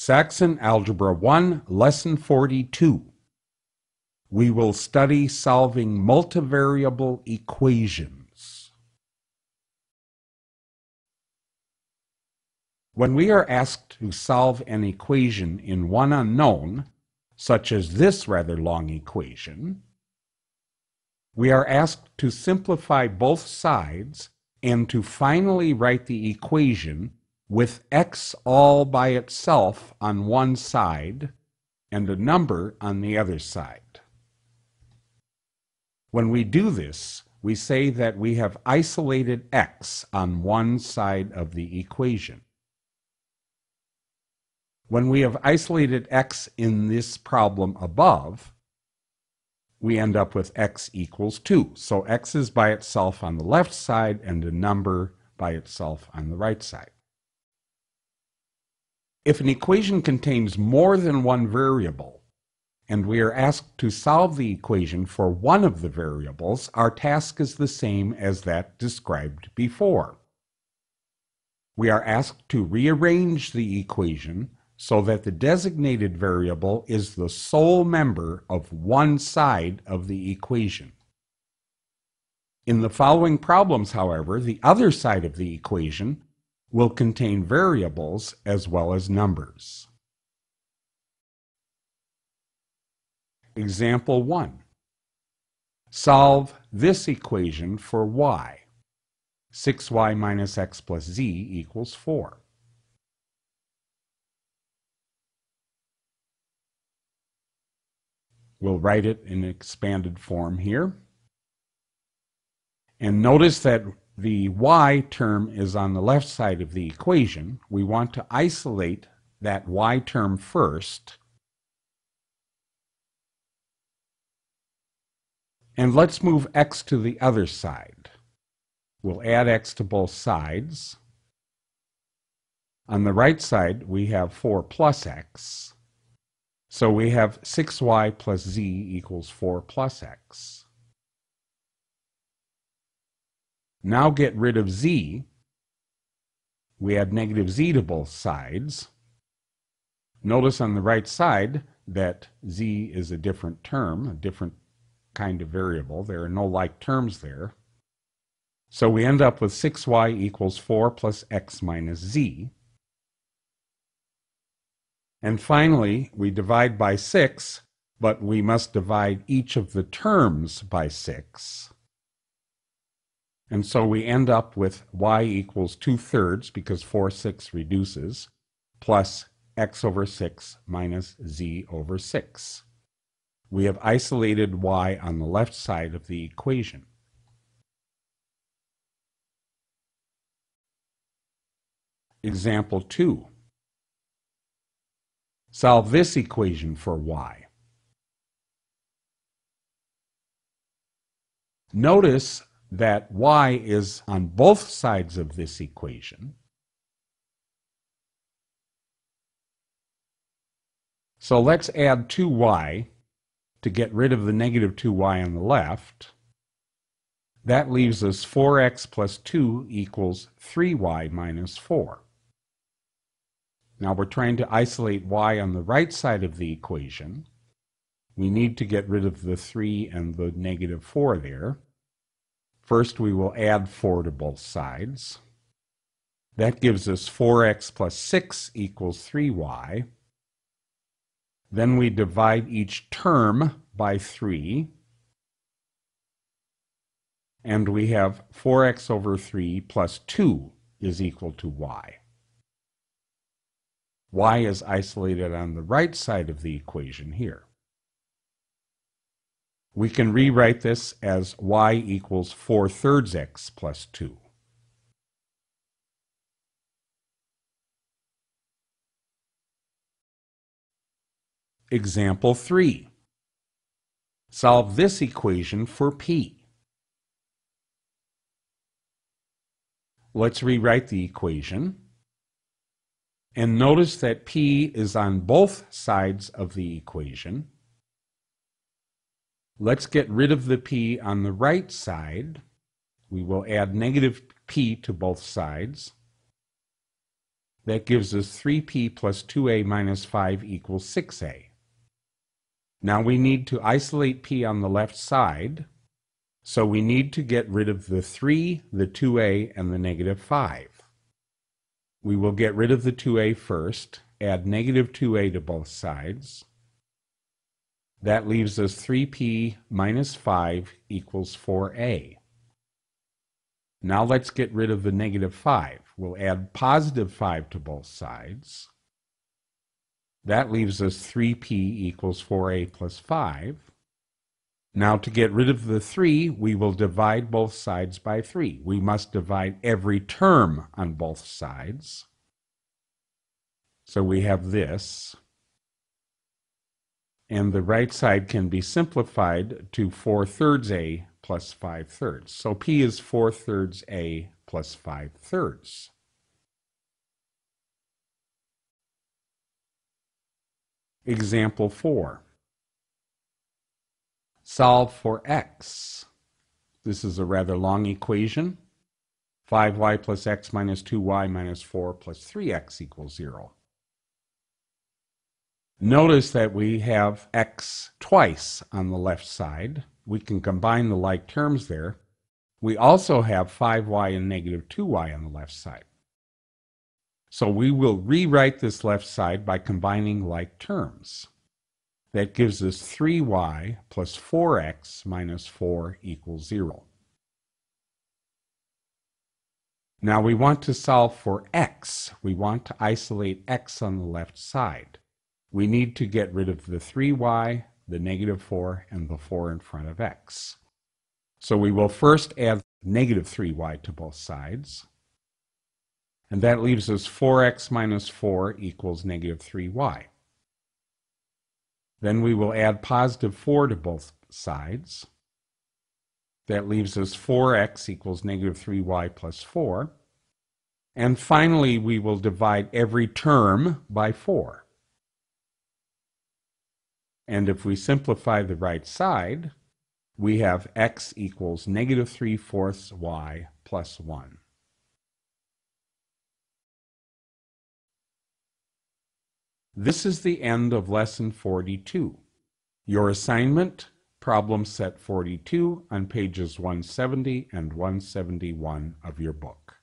Saxon Algebra 1, Lesson 42. We will study solving multivariable equations. When we are asked to solve an equation in one unknown, such as this rather long equation, we are asked to simplify both sides and to finally write the equation with x all by itself on one side and a number on the other side. When we do this, we say that we have isolated x on one side of the equation. When we have isolated x in this problem above, we end up with x equals 2. So x is by itself on the left side and a number by itself on the right side. If an equation contains more than one variable, and we are asked to solve the equation for one of the variables, our task is the same as that described before. We are asked to rearrange the equation so that the designated variable is the sole member of one side of the equation. In the following problems, however, the other side of the equation will contain variables as well as numbers. Example 1. Solve this equation for y. 6y minus x plus z equals 4. We'll write it in expanded form here. And notice that the y term is on the left side of the equation. We want to isolate that y term first. And let's move x to the other side. We'll add x to both sides. On the right side, we have 4 plus x. So we have 6y plus z equals 4 plus x. Now get rid of z. We add negative z to both sides. Notice on the right side that z is a different term, a different kind of variable. There are no like terms there. So we end up with 6y equals 4 plus x minus z. And finally, we divide by 6, but we must divide each of the terms by 6. And so we end up with y equals 2/3, because 4/6 reduces, plus x over 6 minus z over 6. We have isolated y on the left side of the equation. Example 2. Solve this equation for y. Notice that y is on both sides of this equation. So let's add 2y to get rid of the negative 2y on the left. That leaves us 4x plus 2 equals 3y minus 4. Now we're trying to isolate y on the right side of the equation. We need to get rid of the 3 and the negative 4 there. First, we will add 4 to both sides. That gives us 4x plus 6 equals 3y. Then we divide each term by 3. And we have 4x over 3 plus 2 is equal to y. Y is isolated on the right side of the equation here. We can rewrite this as y equals 4/3 x plus 2. Example 3. Solve this equation for p. Let's rewrite the equation. And notice that p is on both sides of the equation. Let's get rid of the p on the right side. We will add negative p to both sides. That gives us 3p plus 2a minus 5 equals 6a. Now we need to isolate p on the left side, so we need to get rid of the 3, the 2a, and the negative 5. We will get rid of the 2a first, add negative 2a to both sides. That leaves us 3p minus 5 equals 4a. Now let's get rid of the negative 5. We'll add positive 5 to both sides. That leaves us 3p equals 4a plus 5. Now to get rid of the 3, we will divide both sides by 3. We must divide every term on both sides. So we have this. And the right side can be simplified to 4/3 a plus 5/3. So p is 4/3 a plus 5/3. Example 4. Solve for x. This is a rather long equation. 5y plus x minus 2y minus 4 plus 3x equals 0. Notice that we have x twice on the left side. We can combine the like terms there. We also have 5y and negative 2y on the left side. So we will rewrite this left side by combining like terms. That gives us 3y plus 4x minus 4 equals 0. Now we want to solve for x. We want to isolate x on the left side. We need to get rid of the 3y, the negative 4, and the 4 in front of x. So we will first add negative 3y to both sides. And that leaves us 4x minus 4 equals negative 3y. Then we will add positive 4 to both sides. That leaves us 4x equals negative 3y plus 4. And finally, we will divide every term by 4. And if we simplify the right side, we have x equals negative 3/4 y plus 1. This is the end of lesson 42. Your assignment, problem set 42 on pages 170 and 171 of your book.